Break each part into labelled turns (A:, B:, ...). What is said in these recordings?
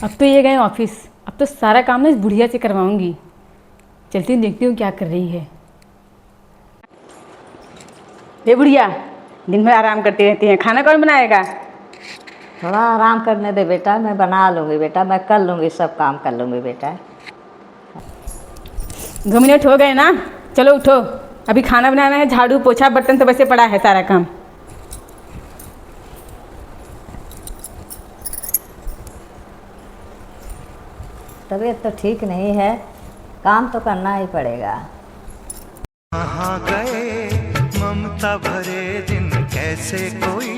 A: अब तो ये गए ऑफिस। अब तो सारा काम ना इस बुढ़िया से करवाऊंगी। चलती हूँ, देखती हूँ क्या कर रही है। ये बुढ़िया दिन भर आराम करती रहती है, खाना कौन बनाएगा?
B: थोड़ा आराम करने दे बेटा, मैं बना लूँगी बेटा, मैं कर लूँगी, सब काम कर लूँगी बेटा।
A: 2 मिनट हो गए ना, चलो उठो। अभी खाना बनाना है, झाड़ू पोछा बर्तन तो वैसे पड़ा है सारा काम।
B: तबीयत तो ठीक नहीं है, काम तो करना ही पड़ेगा।
C: कहाँ गए ममता भरे दिन, कैसे कोई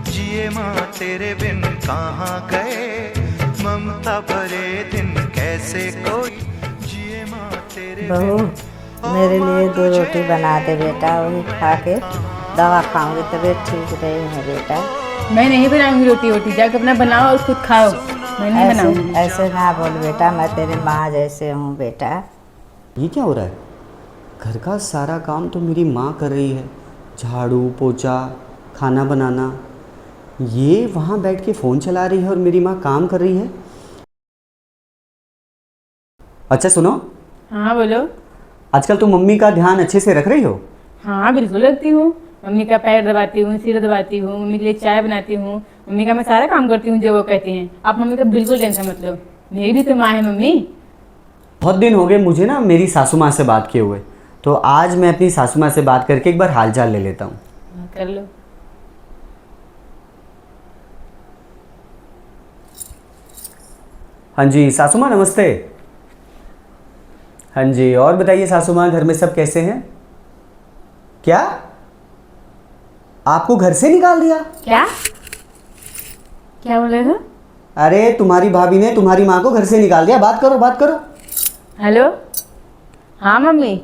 C: जिए माँ तेरे बिन। कहाँ गए ममता भरे दिन, कैसे कोई जिए माँ तेरे
B: बहू, मेरे लिए 2 रोटी बना दे बेटा, वही खा के दवा खाऊंगी, तबीयत ठीक नहीं है बेटा।
A: मैं नहीं बनाऊंगी रोटी वोटी, जाकर अपना बनाओ और खुद खाओ। मैं नहीं बनाऊंगी।
B: ऐसे ना बोल बेटा, मैं तेरी माँ जैसे हूँ बेटा।
D: ये क्या हो रहा है? घर का सारा काम तो मेरी माँ कर रही है, झाड़ू पोछा खाना बनाना। ये वहाँ बैठ के फ़ोन चला रही है और मेरी माँ काम कर रही है। अच्छा सुनो,
A: हाँ बोलो।
D: आजकल तुम मम्मी का ध्यान अच्छे से रख रही हो?
A: हाँ बिल्कुल रखती हूँ। मम्मी का पैर दबाती हूँ, सिर दबाती हूँ, मम्मी के लिए चाय बनाती हूँ, मम्मी का मैं सारा काम करती हूँ जो वो कहती हैं। आप मम्मी का बिल्कुल टेंशन मत लो, मेरी भी तो माँ है मम्मी।
D: बहुत दिन हो गए मुझे ना मेरी सासू माँ से बात किए हुए, तो आज मैं अपनी सासू माँ से बात करके एक बार हालचाल ले लेता हूँ।
A: हाँ, कर लो।
D: हाँ जी सासू माँ नमस्ते। हाँ जी, और बताइए सासू माँ, घर में सब कैसे हैं? क्या आपको घर से निकाल दिया?
A: क्या क्या बोल रहे हो?
D: अरे तुम्हारी भाभी ने तुम्हारी माँ को घर से निकाल दिया। बात करो बात करो।
A: हेलो। हाँ मम्मी,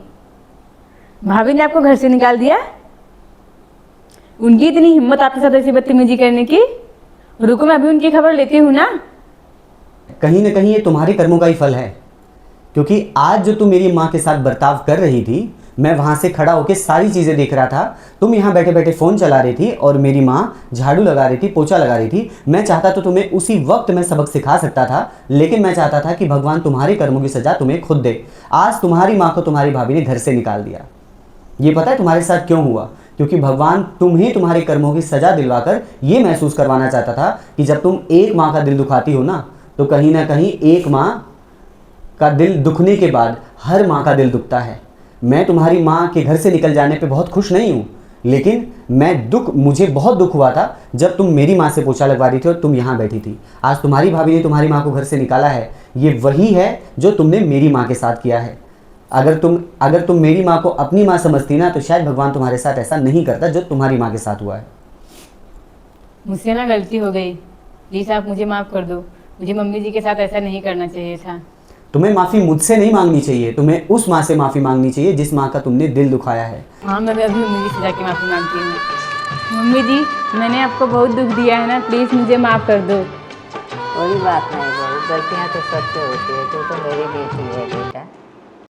A: भाभी ने आपको घर से निकाल दिया? उनकी इतनी हिम्मत आपके साथ ऐसी बदतमीजी करने की? रुको, मैं अभी उनकी खबर लेती हूँ ना।
D: कहीं ना कहीं ये तुम्हारे कर्मों का ही फल है, क्योंकि आज जो तुम मेरी माँ के साथ बर्ताव कर रही थी, मैं वहां से खड़ा होकर सारी चीजें देख रहा था। तुम यहाँ बैठे बैठे फोन चला रही थी और मेरी माँ झाड़ू लगा रही थी, पोछा लगा रही थी। मैं चाहता तो तुम्हें उसी वक्त मैं सबक सिखा सकता था, लेकिन मैं चाहता था कि भगवान तुम्हारे कर्मों की सजा तुम्हें खुद दे। आज तुम्हारी माँ को तुम्हारी भाभी ने घर से निकाल दिया। ये पता है तुम्हारे साथ क्यों हुआ? क्योंकि भगवान तुम्हें तुम्हारे कर्मों की सजा दिलवाकर ये महसूस करवाना चाहता था कि जब तुम एक माँ का दिल दुखाती हो ना, तो कहीं ना कहीं एक माँ का दिल दुखने के बाद हर माँ का दिल दुखता है। मैं तुम्हारी माँ के घर से निकल जाने पे बहुत खुश नहीं हूँ, लेकिन मुझे बहुत दुख हुआ था जब तुम मेरी माँ से पोछा लगवा रही थी और तुम यहाँ बैठी थी। आज तुम्हारी भाभी ने तुम्हारी माँ को घर से निकाला है, ये वही है जो तुमने मेरी माँ के साथ किया है। अगर तुम मेरी माँ को अपनी माँ समझती ना, तो शायद भगवान तुम्हारे साथ ऐसा नहीं करता जो तुम्हारी माँ के साथ हुआ है।
A: मुझसे ना गलती हो गई, प्लीज़ आप मुझे माफ़ कर दो। मुझे मम्मी जी के साथ ऐसा नहीं करना चाहिए था।
D: तुम्हें माफ़ी मुझसे नहीं मांगनी चाहिए, तुम्हें उस माँ से माफ़ी मांगनी चाहिए जिस माँ का तुमने दिल दुखाया है।
A: हाँ, मैं अभी मम्मी जी से जाके माफ़ी मांगती हूँ। मम्मी जी, मैंने आपको बहुत दुख दिया है ना, प्लीज़ मुझे माफ़ कर दो।
B: कोई बात नहीं बहू, गलतियाँ तो सबसे होती है, तू तो मेरी बेटी है बेटा।